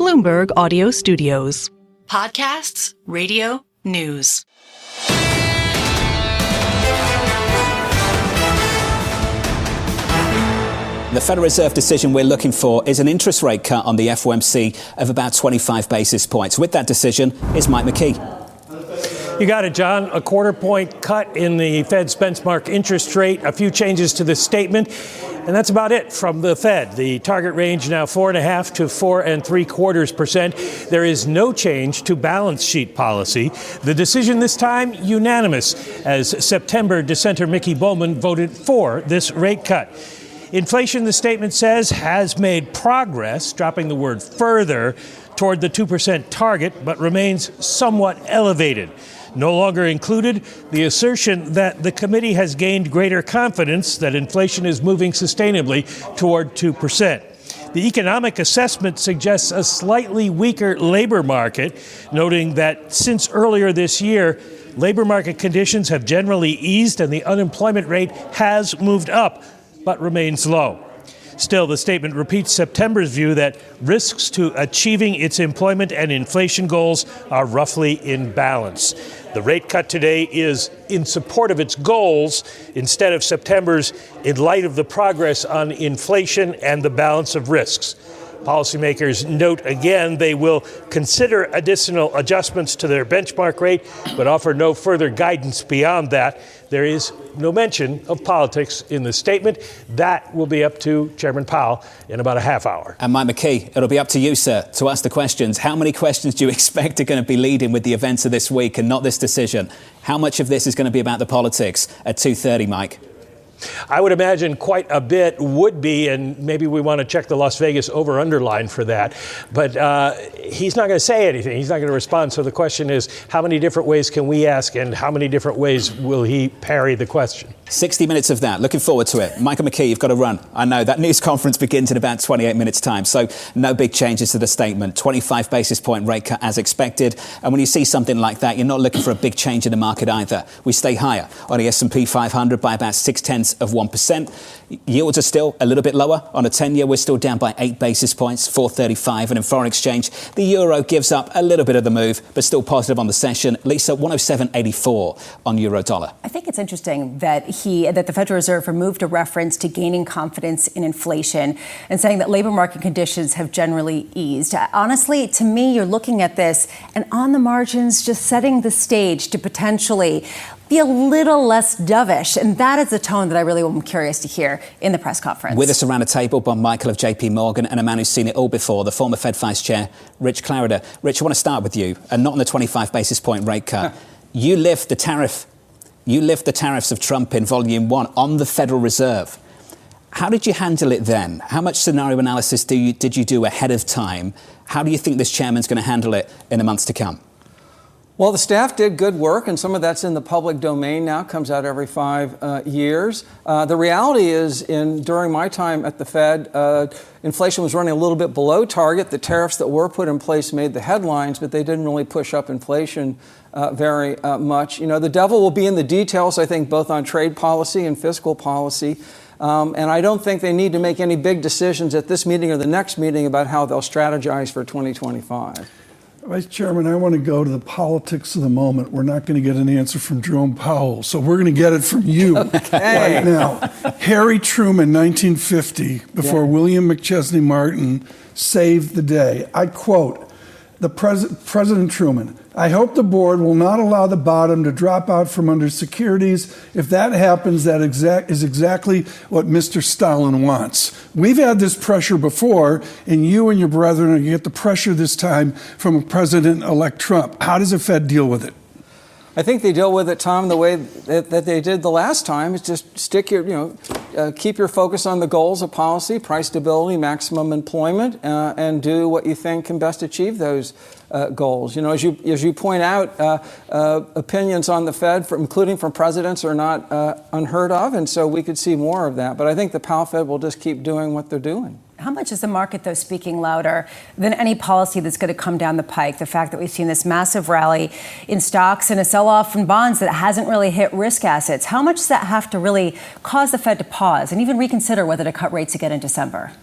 Bloomberg Audio Studios. Podcasts, radio, news. The Federal Reserve decision we're looking for is an interest rate cut on the FOMC of about 25 basis points. With that decision is Mike McKee. You got it, John. A quarter-point cut in the Fed's benchmark interest rate, a few changes to the statement, and that's about it from the Fed. The target range now 4.5% to 4.75%. There is no change to balance sheet policy. The decision this time unanimous, as September dissenter Mickey Bowman voted for this rate cut. Inflation, the statement says, has made progress, dropping the word further, toward the 2% target, but remains somewhat elevated. No longer included the assertion that the committee has gained greater confidence that inflation is moving sustainably toward 2%. The economic assessment suggests a slightly weaker labor market, noting that since earlier this year, labor market conditions have generally eased and the unemployment rate has moved up, but remains low. Still, the statement repeats September's view that risks to achieving its employment and inflation goals are roughly in balance. The rate cut today is in support of its goals instead of September's in light of the progress on inflation and the balance of risks. Policymakers note again they will consider additional adjustments to their benchmark rate, but offer no further guidance beyond that. There is no mention of politics in the statement. That will be up to Chairman Powell in about a half hour. And Mike McKee, it'll be up to you, sir, to ask the questions. How many questions do you expect are going to be leading with the events of this week and not this decision? How much of this is going to be about the politics at 2:30, Mike? I would imagine quite a bit would be, and maybe we want to check the Las Vegas over-under line for that. But he's not going to say anything. He's not going to respond. So the question is, how many different ways can we ask, and how many different ways will he parry the question? 60 minutes of that. Looking forward to it. Michael McKee, you've got to run. I know that news conference begins in about 28 minutes' time. So no big changes to the statement. 25 basis point rate cut as expected. And when you see something like that, you're not looking for a big change in the market either. We stay higher on the S&P 500 by about 0.6%. Yields are still a little bit lower. On a 10-year, we're still down by 8 basis points, 4.35. And in foreign exchange, the euro gives up a little bit of the move, but still positive on the session. Lisa, 107.84 on euro dollar. I think it's interesting that the Federal Reserve removed a reference to gaining confidence in inflation and saying that labor market conditions have generally eased. Honestly, to me, you're looking at this and on the margins, just setting the stage to potentially be a little less dovish. And that is the tone that I really am curious to hear in the press conference. With us around the table, Bob Michael of JP Morgan, and a man who's seen it all before, the former Fed Vice Chair, Rich Clarida. Rich, I want to start with you, and not on the 25 basis point rate cut. You lift the tariffs of Trump in Volume 1 on the Federal Reserve. How did you handle it then? How much scenario analysis did you do ahead of time? How do you think this chairman's going to handle it in the months to come? Well, the staff did good work, and some of that's in the public domain now, comes out every 5 years. The reality is, during my time at the Fed, inflation was running a little bit below target. The tariffs that were put in place made the headlines, but they didn't really push up inflation very much. You know, the devil will be in the details, I think, both on trade policy and fiscal policy. And I don't think they need to make any big decisions at this meeting or the next meeting about how they'll strategize for 2025. Vice Chairman, I want to go to the politics of the moment. We're not going to get an answer from Jerome Powell, so we're going to get it from you right now. Harry Truman, 1950, before William McChesney Martin saved the day. I quote, President Truman, I hope the board will not allow the bottom to drop out from under securities. If that happens, that is exactly what Mr. Stalin wants. We've had this pressure before, and you and your brethren are going to get the pressure this time from President-elect Trump. How does the Fed deal with it? I think they deal with it, Tom, the way that they did the last time. Is just stick your, keep your focus on the goals of policy, price stability, maximum employment, and do what you think can best achieve those goals. You know, as you point out, opinions on the Fed, including from presidents, are not unheard of, and so we could see more of that. But I think the Powell Fed will just keep doing what they're doing. How much is the market, though, speaking louder than any policy that's going to come down the pike? The fact that we've seen this massive rally in stocks and a sell-off in bonds that hasn't really hit risk assets. How much does that have to really cause the Fed to pause and even reconsider whether to cut rates again in December?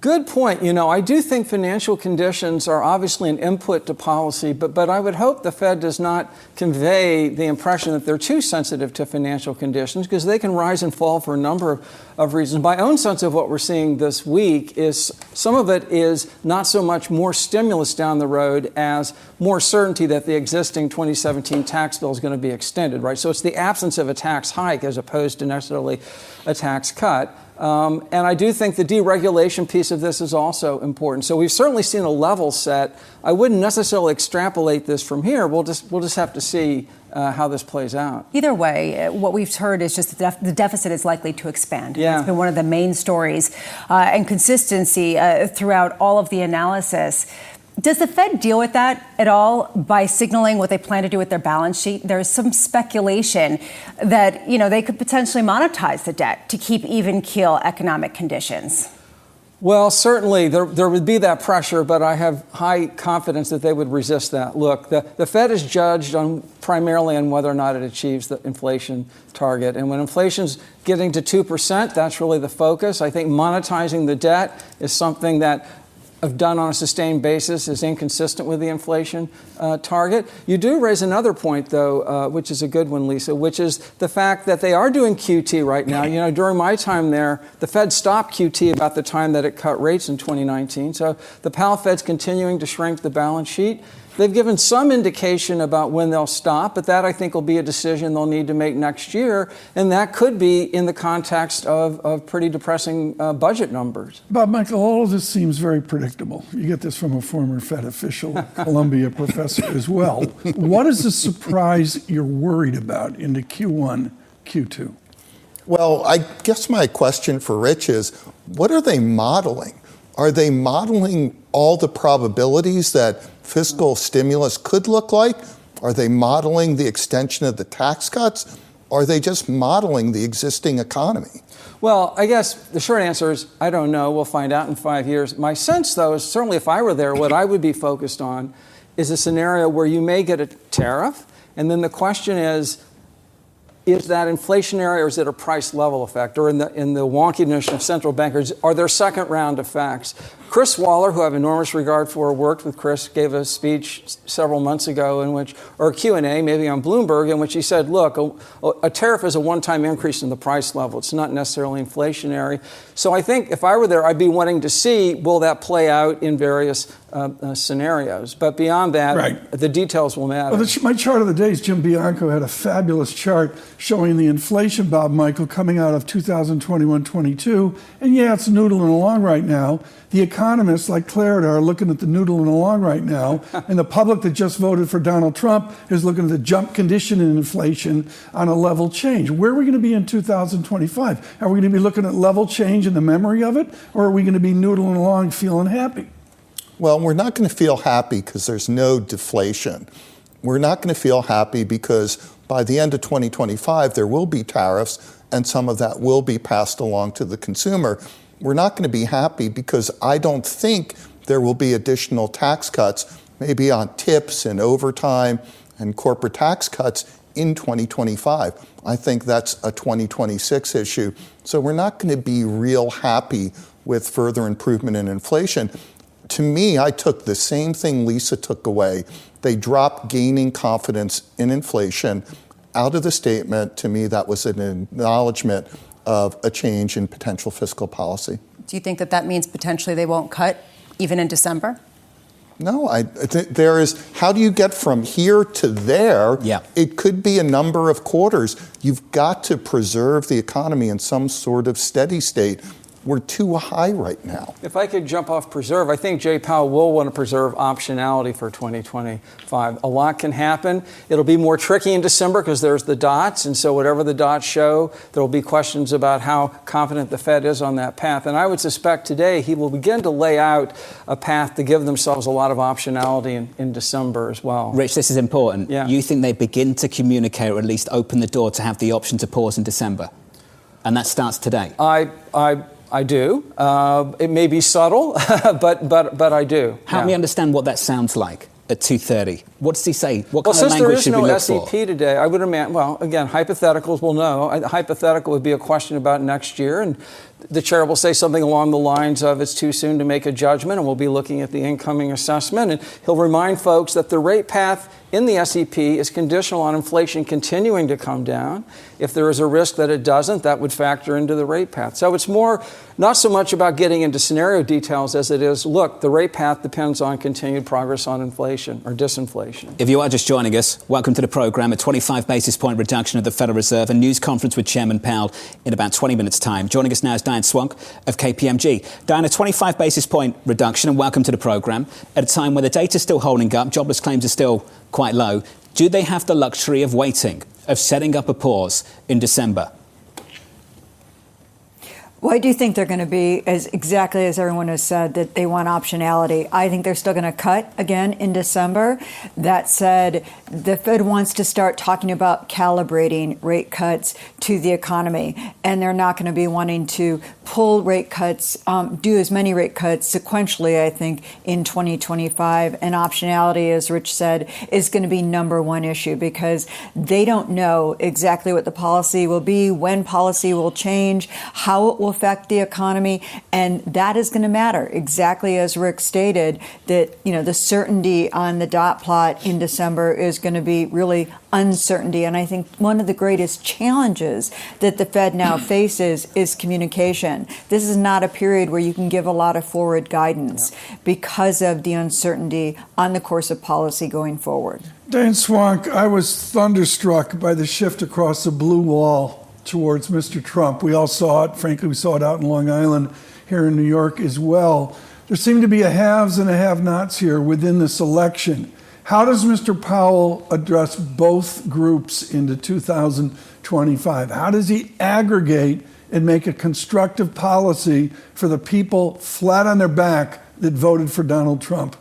Good point. I do think financial conditions are obviously an input to policy, but I would hope the Fed does not convey the impression that they're too sensitive to financial conditions, because they can rise and fall for a number of reasons. My own sense of what we're seeing this week is some of it is not so much more stimulus down the road as more certainty that the existing 2017 tax bill is going to be extended, right? So it's the absence of a tax hike as opposed to necessarily a tax cut. And I do think the deregulation piece of this is also important. So we've certainly seen a level set. I wouldn't necessarily extrapolate this from here. We'll just have to see how this plays out. Either way, what we've heard is just that the deficit is likely to expand. Yeah. It's been one of the main stories and consistency throughout all of the analysis. Does the Fed deal with that at all by signaling what they plan to do with their balance sheet? There's some speculation that, they could potentially monetize the debt to keep even keel economic conditions. Well, certainly there would be that pressure, but I have high confidence that they would resist that. Look, the Fed is judged primarily on whether or not it achieves the inflation target. And when inflation's getting to 2%, that's really the focus. I think monetizing the debt is something that have done on a sustained basis is inconsistent with the inflation target. You do raise another point, though, which is a good one, Lisa, which is the fact that they are doing QT right now. During my time there, the Fed stopped QT about the time that it cut rates in 2019. So the Powell Fed's continuing to shrink the balance sheet. They've given some indication about when they'll stop, but that, I think, will be a decision they'll need to make next year. And that could be in the context of pretty depressing budget numbers. Bob, Michael, all of this seems very predictable. You get this from a former Fed official, Columbia professor as well. What is the surprise you're worried about into Q1, Q2? Well, I guess my question for Rich is, what are they modeling? Are they modeling all the probabilities that fiscal stimulus could look like? Are they modeling the extension of the tax cuts? Or are they just modeling the existing economy? Well, I guess the short answer is I don't know. We'll find out in 5 years. My sense, though, is certainly if I were there, what I would be focused on is a scenario where you may get a tariff. And then the question is that inflationary or is it a price level effect? Or in the wonkiness of central bankers, are there second round effects? Chris Waller, who I have enormous regard for, worked with Chris, gave a speech several months ago or a Q&A, maybe on Bloomberg, in which he said, look, a tariff is a one-time increase in the price level. It's not necessarily inflationary. So I think if I were there, I'd be wanting to see, will that play out in various scenarios? But beyond that, right, the details will matter. Well, my chart of the day is Jim Bianco had a fabulous chart showing the inflation, Bob Michael, coming out of 2021-22. And yeah, it's noodling along right now. The economists like Clarida are looking at the noodling along right now. And the public that just voted for Donald Trump is looking at the jump condition in inflation on a level change. Where are we going to be in 2025? Are we going to be looking at level change in the memory of it? Or are we going to be noodling along feeling happy? Well, we're not going to feel happy because there's no deflation. We're not going to feel happy because by the end of 2025, there will be tariffs and some of that will be passed along to the consumer. We're not going to be happy because I don't think there will be additional tax cuts, maybe on tips and overtime and corporate tax cuts in 2025. I think that's a 2026 issue. So we're not going to be real happy with further improvement in inflation. To me, I took the same thing Lisa took away. They dropped gaining confidence in inflation out of the statement. To me, that was an acknowledgement of a change in potential fiscal policy. Do you think that means potentially they won't cut even in December? No, there is, how do you get from here to there? Yeah. It could be a number of quarters. You've got to preserve the economy in some sort of steady state. We're too high right now. If I could jump off preserve, I think Jay Powell will want to preserve optionality for 2025. A lot can happen. It'll be more tricky in December because there's the dots. And so whatever the dots show, there will be questions about how confident the Fed is on that path. And I would suspect today he will begin to lay out a path to give themselves a lot of optionality in December as well. Rich, this is important. Yeah. You think they begin to communicate or at least open the door to have the option to pause in December? And that starts today? I do. It may be subtle, but I do. Help me understand what that sounds like at 2:30. What does he say? What kind of language should we look for? Since there is no SEP today, I would imagine, well, again, hypotheticals will know. A hypothetical would be a question about next year. And The chair will say something along the lines of it's too soon to make a judgment, and we'll be looking at the incoming assessment. And he'll remind folks that the rate path in the SEP is conditional on inflation continuing to come down. If there is a risk that it doesn't, that would factor into the rate path. So it's more not so much about getting into scenario details as it is, look, the rate path depends on continued progress on inflation or disinflation. If you are just joining us, welcome to the programme. A 25 basis point reduction of the Federal Reserve, a news conference with Chairman Powell in about 20 minutes' time. Joining us now is Diane Swonk of KPMG. Diane, a 25 basis point reduction, and welcome to the programme. At a time where the data is still holding up, jobless claims are still quite low, do they have the luxury of waiting, of setting up a pause in December? Well, I do think they're going to be, exactly as everyone has said, that they want optionality. I think they're still going to cut again in December. That said, the Fed wants to start talking about calibrating rate cuts to the economy, and they're not going to be wanting to pull rate cuts, do as many rate cuts sequentially, I think, in 2025. And optionality, as Rich said, is going to be number one issue because they don't know exactly what the policy will be, when policy will change, how it will affect the economy, and that is going to matter. Exactly as Rick stated, that the certainty on the dot plot in December is going to be really uncertainty. And I think one of the greatest challenges that the Fed now faces is communication. This is not a period where you can give a lot of forward guidance because of the uncertainty on the course of policy going forward. Dan Swonk, I was thunderstruck by the shift across the blue wall towards Mr. Trump. We all saw it. Frankly, we saw it out in Long Island, here in New York as well. There seem to be a haves and a have-nots here within this election. How does Mr. Powell address both groups into 2025? How does he aggregate and make a constructive policy for the people flat on their back that voted for Donald Trump?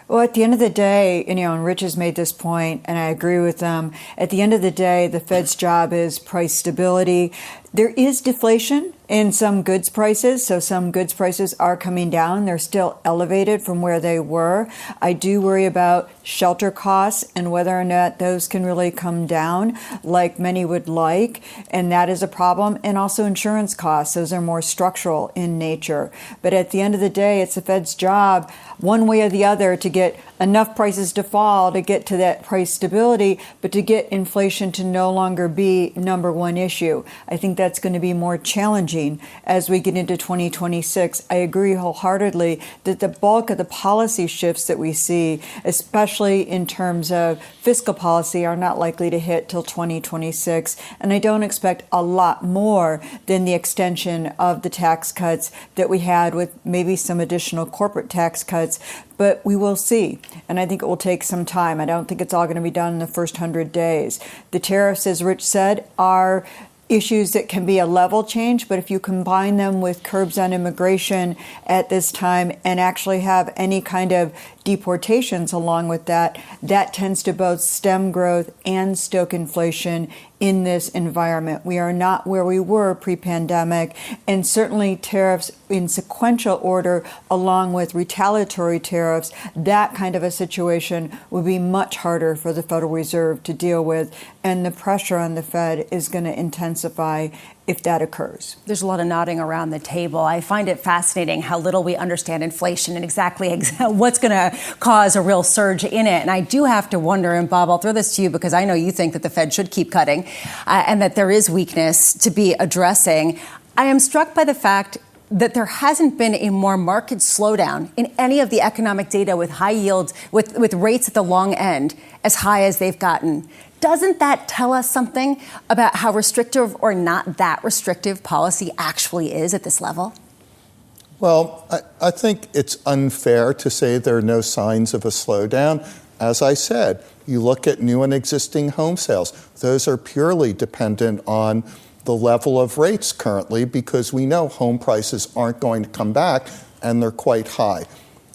Well, at the end of the day, and Rich has made this point, and I agree with them, at the end of the day, the Fed's job is price stability. There is deflation in some goods prices, so some goods prices are coming down. They're still elevated from where they were. I do worry about shelter costs and whether or not those can really come down like many would like, and that is a problem. And also insurance costs. Those are more structural in nature. But at the end of the day, it's the Fed's job, one way or the other, to get enough prices to fall to get to that price stability, but to get inflation to no longer be number one issue. I think that's going to be more challenging as we get into 2026. I agree wholeheartedly that the bulk of the policy shifts that we see, especially in terms of fiscal policy, are not likely to hit till 2026. And I don't expect a lot more than the extension of the tax cuts that we had with maybe some additional corporate tax cuts. But we will see. And I think it will take some time. I don't think it's all going to be done in the first 100 days. The tariffs, as Rich said, are issues that can be a level change, but if you combine them with curbs on immigration at this time and actually have any kind of deportations along with that, that tends to both stem growth and stoke inflation in this environment. We are not where we were pre-pandemic, and certainly tariffs in sequential order along with retaliatory tariffs, that kind of a situation would be much harder for the Federal Reserve to deal with, and the pressure on the Fed is going to intensify if that occurs. There's a lot of nodding around the table. I find it fascinating how little we understand inflation and exactly what's going to cause a real surge in it. And I do have to wonder, and Bob, I'll throw this to you because I know you think that the Fed should keep cutting and that there is weakness to be addressing. I am struck by the fact that there hasn't been a more marked slowdown in any of the economic data with high yields, with rates at the long end as high as they've gotten. Doesn't that tell us something about how restrictive or not that restrictive policy actually is at this level? Well, I think it's unfair to say there are no signs of a slowdown. As I said, you look at new and existing home sales. Those are purely dependent on the level of rates currently because we know home prices aren't going to come back and they're quite high.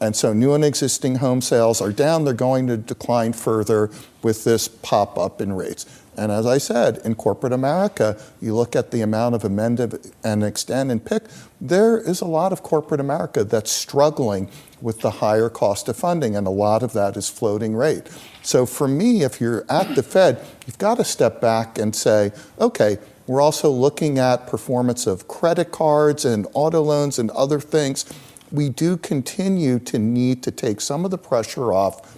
And so new and existing home sales are down. They're going to decline further with this pop-up in rates. And as I said, in corporate America, you look at the amount of amend and extend and pick, there is a lot of corporate America that's struggling with the higher cost of funding, and a lot of that is floating rate. So for me, if you're at the Fed, you've got to step back and say, okay, We're also looking at performance of credit cards and auto loans and other things. We do continue to need to take some of the pressure off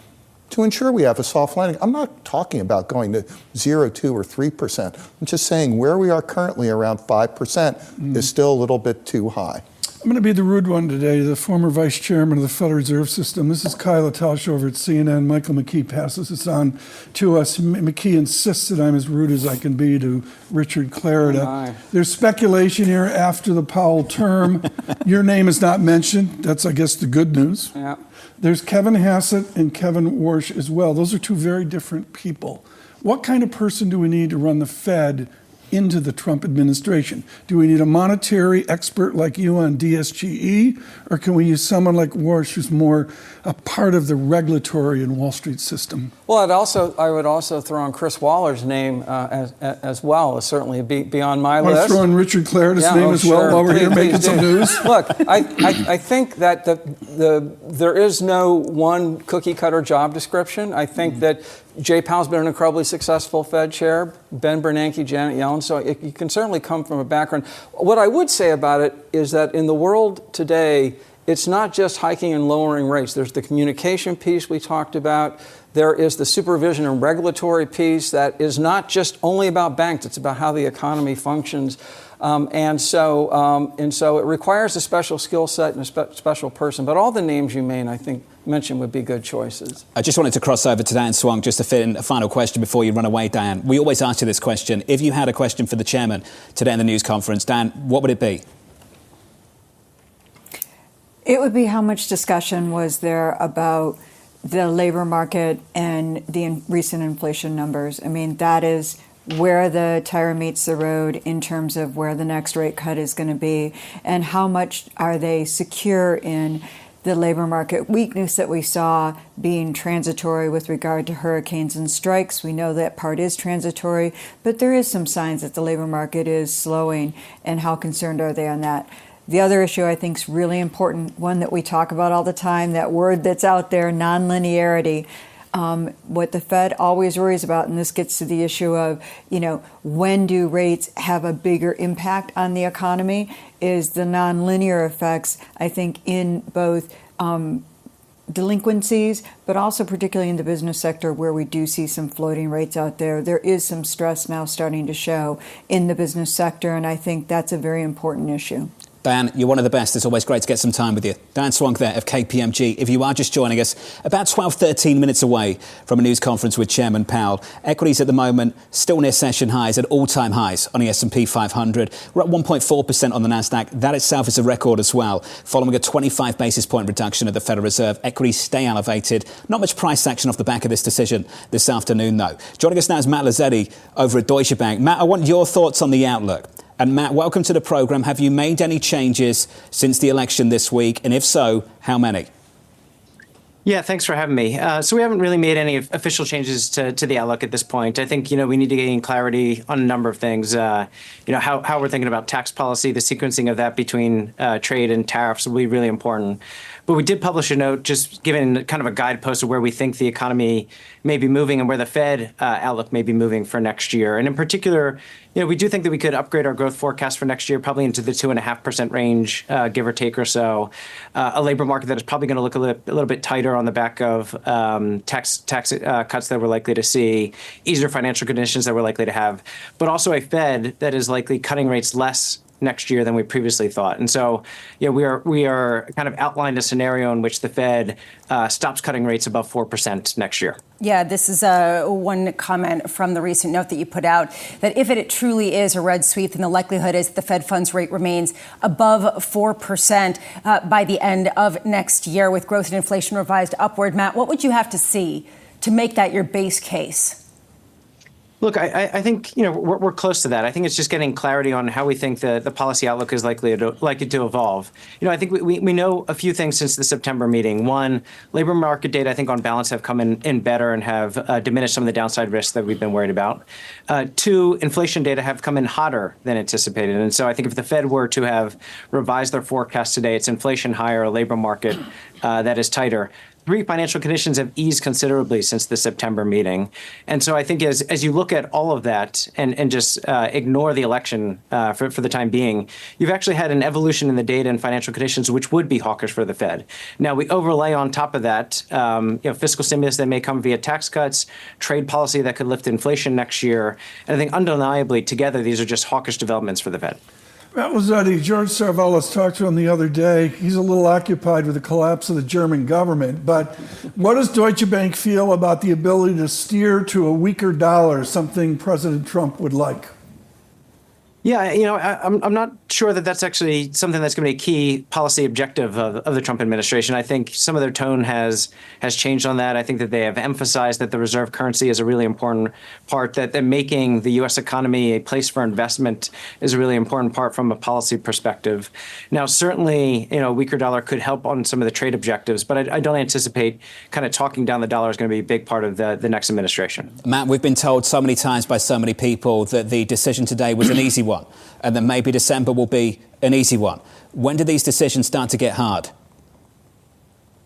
to ensure we have a soft landing. I'm not talking about going to 0, 2, or 3%. I'm just saying where we are currently around 5% is still a little bit too high. I'm going to be the rude one today, the former vice chairman of the Federal Reserve System. This is Kyla Tausch over at CNN. Michael McKee passes this on to us. McKee insists that I'm as rude as I can be to Richard Clarida. There's speculation here after the Powell term. Your name is not mentioned. That's, I guess, the good news. Yeah. There's Kevin Hassett and Kevin Warsh as well. Those are two very different people. What kind of person do we need to run the Fed into the Trump administration? Do we need a monetary expert like you on DSGE, or can we use someone like Warsh who's more a part of the regulatory and Wall Street system? Well, I would also throw in Chris Waller's name as well. It's certainly beyond my list. Want to throw in Richard Clarida's name as well while we're here making some news? Look, I think that there is no one cookie cutter job description. I think that Jay Powell's been an incredibly successful Fed chair, Ben Bernanke, Janet Yellen, so you can certainly come from a background. What I would say about it is that in the world today, it's not just hiking and lowering rates. There's the communication piece we talked about. There is the supervision and regulatory piece that is not just only about banks. It's about how the economy functions. And so it requires a special skill set and a special person. But all the names you mentioned would be good choices. I just wanted to cross over to Dan Swung just to fit in a final question before you run away, Dan. We always ask you this question. If you had a question for the chairman today in the news conference, Dan, what would it be? It would be how much discussion was there about the labor market and the recent inflation numbers. I mean, that is where the tire meets the road in terms of where the next rate cut is going to be, and how much are they secure in the labor market weakness that we saw being transitory with regard to hurricanes and strikes. We know that part is transitory, but there is some signs that the labor market is slowing, and how concerned are they on that? The other issue I think is really important, one that we talk about all the time, that word that's out there, nonlinearity. What the Fed always worries about, and this gets to the issue of, when do rates have a bigger impact on the economy, is the nonlinear effects, I think, in both delinquencies, but also particularly in the business sector where we do see some floating rates out there. There is some stress now starting to show in the business sector, and I think that's a very important issue. Dan, you're one of the best. It's always great to get some time with you. Dan Swung there of KPMG. If you are just joining us, about 12, 13 minutes away from a news conference with Chairman Powell. Equities at the moment still near session highs at all-time highs on the S&P 500. We're up 1.4% on the Nasdaq. That itself is a record as well. Following a 25 basis point reduction at the Federal Reserve, equities stay elevated. Not much price action off the back of this decision this afternoon, though. Joining us now is Matt Lazzetti over at Deutsche Bank. Matt, I want your thoughts on the outlook. And Matt, welcome to the program. Have you made any changes since the election this week? And if so, how many? Yeah, thanks for having me. So we haven't really made any official changes to the outlook at this point. I think, we need to gain clarity on a number of things. How we're thinking about tax policy, the sequencing of that between trade and tariffs will be really important. But we did publish a note just giving kind of a guidepost of where we think the economy may be moving and where the Fed outlook may be moving for next year. And in particular, we do think that we could upgrade our growth forecast for next year, probably into the 2.5% range, give or take or so. A labor market that is probably going to look a little bit tighter on the back of tax cuts that we're likely to see, easier financial conditions that we're likely to have, but also a Fed that is likely cutting rates less next year than we previously thought. And so, we are kind of outlined a scenario in which the Fed stops cutting rates above 4% next year. Yeah, this is one comment from the recent note that you put out, that if it truly is a red sweep, then the likelihood is that the Fed funds rate remains above 4% by the end of next year, with growth and inflation revised upward. Matt, what would you have to see to make that your base case? Look, I think we're close to that. I think it's just getting clarity on how we think the policy outlook is likely to evolve. I think we know a few things since the September meeting. One, labor market data, I think on balance have come in better and have diminished some of the downside risks that we've been worried about. Two, inflation data have come in hotter than anticipated. And so I think if the Fed were to have revised their forecast today, it's inflation higher, a labor market that is tighter. three financial conditions have eased considerably since the September meeting. And so I think as you look at all of that and just ignore the election for the time being, you've actually had an evolution in the data and financial conditions which would be hawkish for the Fed. Now, we overlay on top of that fiscal stimulus that may come via tax cuts, trade policy that could lift inflation next year. And I think undeniably together, these are just hawkish developments for the Fed. Matt Lozzetti, George Sarvelis talked to him the other day. He's a little occupied with the collapse of the German government. But what does Deutsche Bank feel about the ability to steer to a weaker dollar, something President Trump would like? Yeah, I'm not sure that that's actually something that's going to be a key policy objective of the Trump administration. I think some of their tone has changed on that. I think that they have emphasized that the reserve currency is a really important part, that making the U.S. economy a place for investment is a really important part from a policy perspective. Now, certainly, a weaker dollar could help on some of the trade objectives, but I don't anticipate kind of talking down the dollar is going to be a big part of the next administration. Matt, we've been told so many times by so many people that the decision today was an easy one, and that maybe December will be an easy one. When do these decisions start to get hard?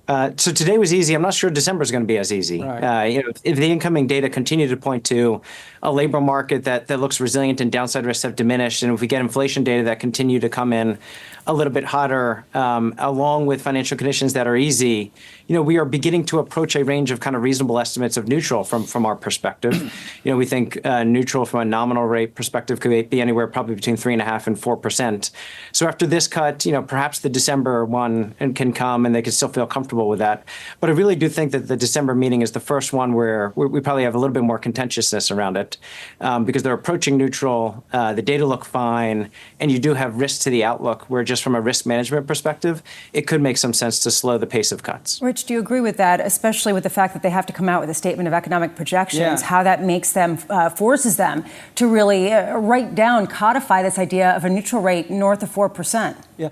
So today was easy. I'm not sure December is going to be as easy. Right. If the incoming data continue to point to a labor market that looks resilient and downside risks have diminished, and if we get inflation data that continue to come in a little bit hotter, along with financial conditions that are easy, we are beginning to approach a range of kind of reasonable estimates of neutral from our perspective. We think neutral from a nominal rate perspective could be anywhere probably between 3.5% and 4%. So after this cut, perhaps the December one can come and they can still feel comfortable with that. But I really do think that the December meeting is the first one where we probably have a little bit more contentiousness around it because they're approaching neutral. The data look fine, and you do have risk to the outlook where just from a risk management perspective, it could make some sense to slow the pace of cuts. Rich, do you agree with that, especially with the fact that they have to come out with a statement of economic projections, how that makes them, forces them to really write down, codify this idea of a neutral rate north of 4%? Yeah,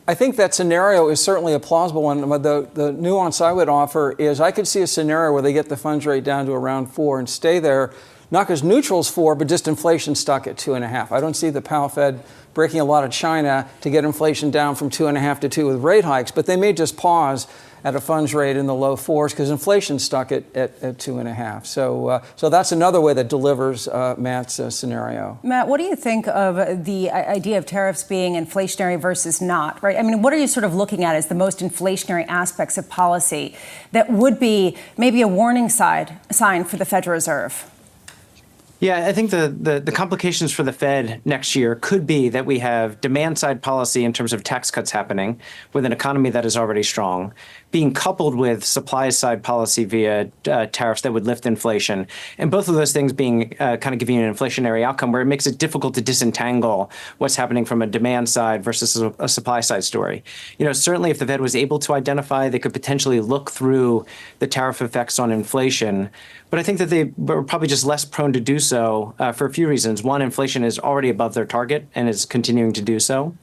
I think that scenario is certainly a plausible one. But the nuance I would offer is I could see a scenario where they get the funds rate down to around 4 and stay there, not because neutral's 4, but just inflation stuck at 2.5. I don't see the Powell Fed breaking a lot of China to get inflation down from 2.5 to 2 with rate hikes, but they may just pause at a funds rate in the low 4s because inflation's stuck at 2.5. So that's another way that delivers Matt's scenario. Matt, what do you think of the idea of tariffs being inflationary versus not, right? I mean, what are you sort of looking at as the most inflationary aspects of policy that would be maybe a warning sign for the Federal Reserve? Yeah, I think the complications for the Fed next year could be that we have demand-side policy in terms of tax cuts happening with an economy that is already strong, being coupled with supply-side policy via tariffs that would lift inflation. And both of those things being kind of giving you an inflationary outcome where it makes it difficult to disentangle what's happening from a demand side versus a supply side story. Certainly if the Fed was able to identify, they could potentially look through the tariff effects on inflation. But I think that they were probably just less prone to do so for a few reasons. One, inflation is already above their target and is continuing to do so.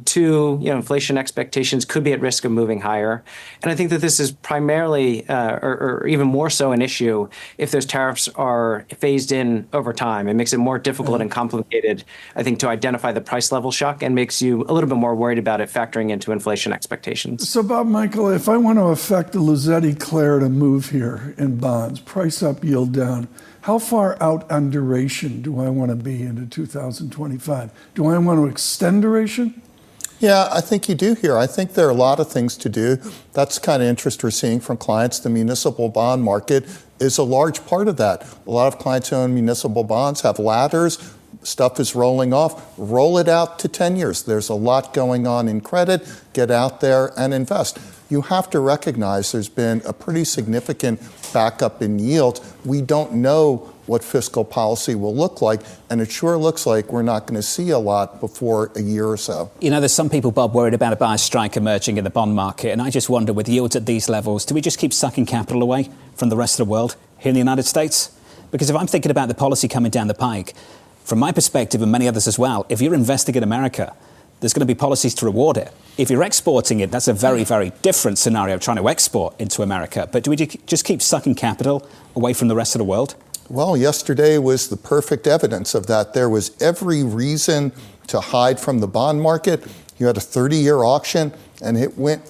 Two, inflation expectations could be at risk of moving higher. And I think that this is primarily, or even more so, an issue if those tariffs are phased in over time. It makes it more difficult and complicated, I think, to identify the price level shock and makes you a little bit more worried about it factoring into inflation expectations. So, Bob, Michael, if I want to affect the Lozzetti-Claire to move here in bonds, price up, yield down, how far out on duration do I want to be into 2025? Do I want to extend duration? Yeah, I think you do here. I think there are a lot of things to do. That's the kind of interest we're seeing from clients. The municipal bond market is a large part of that. A lot of clients who own municipal bonds have ladders. Stuff is rolling off. Roll it out to 10 years. There's a lot going on in credit. Get out there and invest. You have to recognize there's been a pretty significant backup in yields. We don't know what fiscal policy will look like, and it sure looks like we're not going to see a lot before a year or so. There's some people, Bob, worried about a buyer's strike emerging in the bond market, and I just wonder, with yields at these levels, do we just keep sucking capital away from the rest of the world here in the United States? Because if I'm thinking about the policy coming down the pike, from my perspective and many others as well, if you're investing in America, there's going to be policies to reward it. If you're exporting it, that's a very, very different scenario, trying to export into America. But do we just keep sucking capital away from the rest of the world? Well, yesterday was the perfect evidence of that. There was every reason to hide from the bond market. You had a 30-year auction, and it went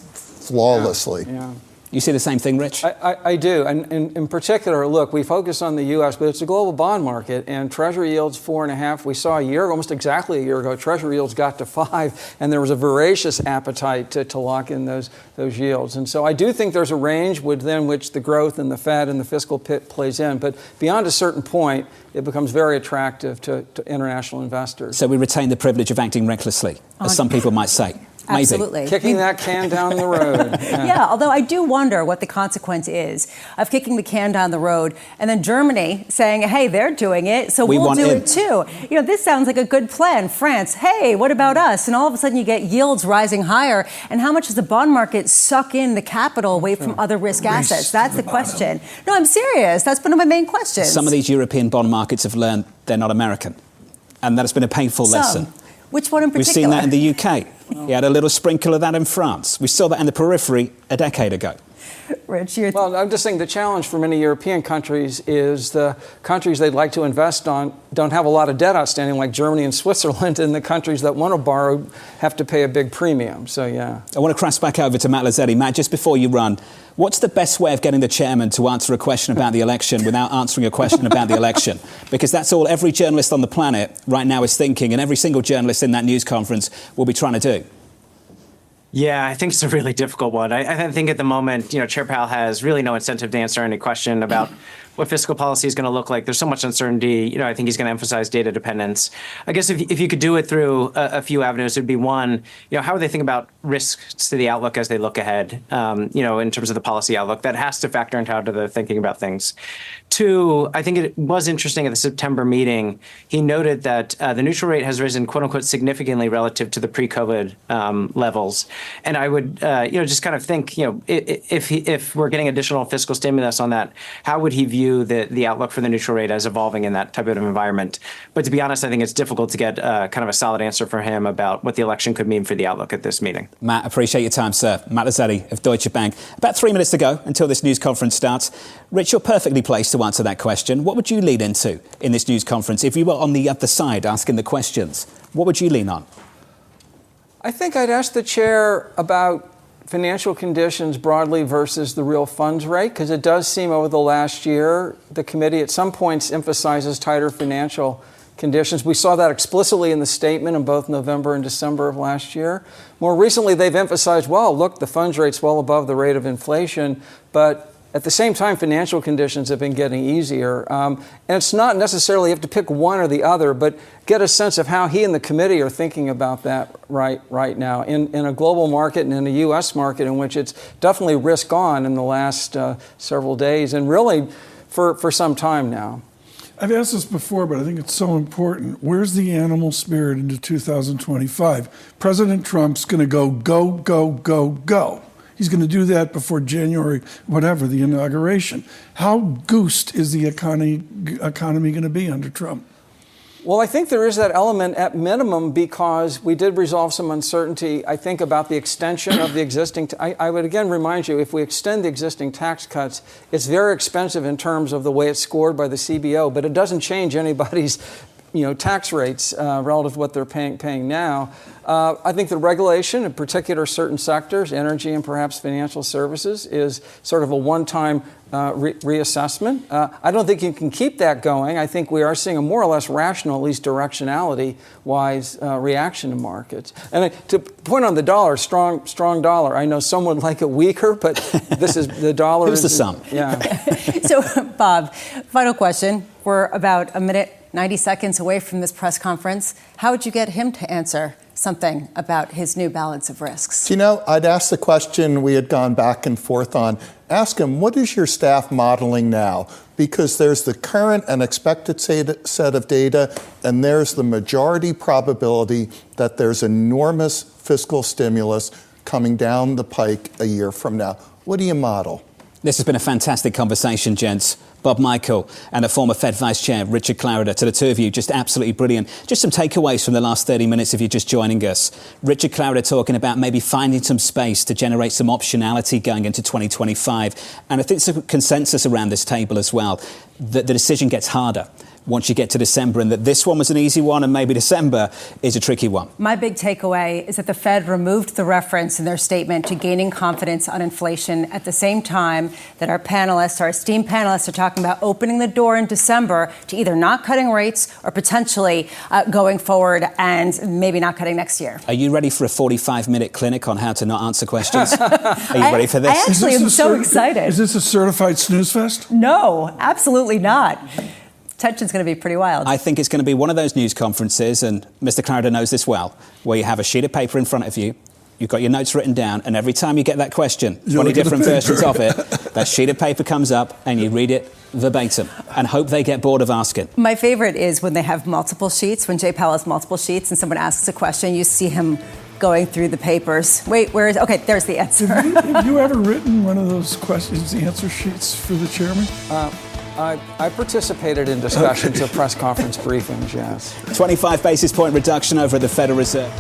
flawlessly. Yeah. You see the same thing, Rich? I do. And in particular, look, we focus on the U.S., but it's a global bond market, and Treasury yields 4.5. We saw almost exactly a year ago, Treasury yields got to 5, and there was a voracious appetite to lock in those yields. And so I do think there's a range within which the growth in the Fed and the fiscal pit plays in. But beyond a certain point, it becomes very attractive to international investors. So we retain the privilege of acting recklessly, as some people might say. Maybe. Absolutely. Kicking that can down the road. Yeah, although I do wonder what the consequence is of kicking the can down the road and then Germany saying, hey, they're doing it, so we'll do it too. This sounds like a good plan. France, hey, what about us? And all of a sudden you get yields rising higher. And how much does the bond market suck in the capital away from other risk assets? That's the question. No, I'm serious. That's one of my main questions. Some of these European bond markets have learned they're not American. And that has been a painful lesson. Which one in particular? We've seen that in the UK. You had a little sprinkle of that in France. We saw that in the periphery a decade ago. Rich, well, I'm just saying the challenge for many European countries is the countries they'd like to invest on don't have a lot of debt outstanding, like Germany and Switzerland, and the countries that want to borrow have to pay a big premium. So, yeah. I want to cross back over to Matt Lazzetti. Matt, just before you run, what's the best way of getting the chairman to answer a question about the election without answering a question about the election? Because that's all every journalist on the planet right now is thinking, and every single journalist in that news conference will be trying to do. Yeah, I think it's a really difficult one. I think at the moment, Chair Powell has really no incentive to answer any question about what fiscal policy is going to look like. There's so much uncertainty. I think he's going to emphasize data dependence. I guess if you could do it through a few avenues, it would be one, how are they thinking about risks to the outlook as they look ahead, in terms of the policy outlook? That has to factor into how they're thinking about things. Two, I think it was interesting at the September meeting, he noted that the neutral rate has risen, quote unquote, significantly relative to the pre-COVID levels. And I would, just kind of think, if we're getting additional fiscal stimulus on that, how would he view the outlook for the neutral rate as evolving in that type of environment? But to be honest, I think it's difficult to get kind of a solid answer from him about what the election could mean for the outlook at this meeting. Matt, appreciate your time, sir. Matt Lazzetti of Deutsche Bank. About 3 minutes to go until this news conference starts. Rich, you're perfectly placed to answer that question. What would you lean into in this news conference if you were on the other side asking the questions? What would you lean on? I think I'd ask the chair about financial conditions broadly versus the real funds rate, because it does seem over the last year, the committee at some points emphasizes tighter financial conditions. We saw that explicitly in the statement in both November and December of last year. More recently, they've emphasized, well, look, the funds rate's well above the rate of inflation, but at the same time, financial conditions have been getting easier. And it's not necessarily you have to pick one or the other, but get a sense of how he and the committee are thinking about that right now in a global market and in a U.S. market in which it's definitely risk on in the last several days and really for some time now. I've asked this before, but I think it's so important. Where's the animal spirit into 2025? President Trump's going to go, go, go, go. He's going to do that before January, whatever, the inauguration. How goosed is the economy going to be under Trump? Well, I think there is that element at minimum because we did resolve some uncertainty, I think, about the extension of the existing. I would again remind you, if we extend the existing tax cuts, it's very expensive in terms of the way it's scored by the CBO, but it doesn't change anybody's tax rates relative to what they're paying now. I think the regulation, in particular certain sectors, energy and perhaps financial services, is sort of a one-time reassessment. I don't think you can keep that going. I think we are seeing a more or less rational, at least directionality-wise, reaction to markets. And to point on the dollar, strong dollar. I know some would like it weaker, but this is the dollar. Who's the sum? Yeah. So, Bob, final question. We're about a minute, 90 seconds away from this press conference. How would you get him to answer something about his new balance of risks? I'd ask the question we had gone back and forth on. Ask him, what is your staff modeling now? Because there's the current and expected set of data, and there's the majority probability that there's enormous fiscal stimulus coming down the pike a year from now. What do you model? This has been a fantastic conversation, gents. Bob Michael and a former Fed Vice Chair, Richard Clarida. To the two of you, just absolutely brilliant. Just some takeaways from the last 30 minutes if you're just joining us. Richard Clarida talking about maybe finding some space to generate some optionality going into 2025. And I think there's a consensus around this table as well that the decision gets harder once you get to December, and that this one was an easy one and maybe December is a tricky one? My big takeaway is that the Fed removed the reference in their statement to gaining confidence on inflation at the same time that our esteemed panelists are talking about opening the door in December to either not cutting rates or potentially going forward and maybe not cutting next year. Are you ready for a 45-minute clinic on how to not answer questions? Are you ready for this? I actually am so excited. Is this a certified snooze fest? No, absolutely not. Tension's going to be pretty wild. I think it's going to be one of those news conferences, and Mr. Clarida knows this well, where you have a sheet of paper in front of you, you've got your notes written down, and every time you get that question, 20 different versions of it, that sheet of paper comes up and you read it verbatim and hope they get bored of asking. My favorite is when they have multiple sheets, when Jay Powell has multiple sheets and someone asks a question, you see him going through the papers. Wait, where is... Okay, there's the answer. Have you ever written one of those questions, answer sheets for the chairman? I participated in discussions of press conference briefings, yes. 25 basis point reduction over at the Federal Reserve.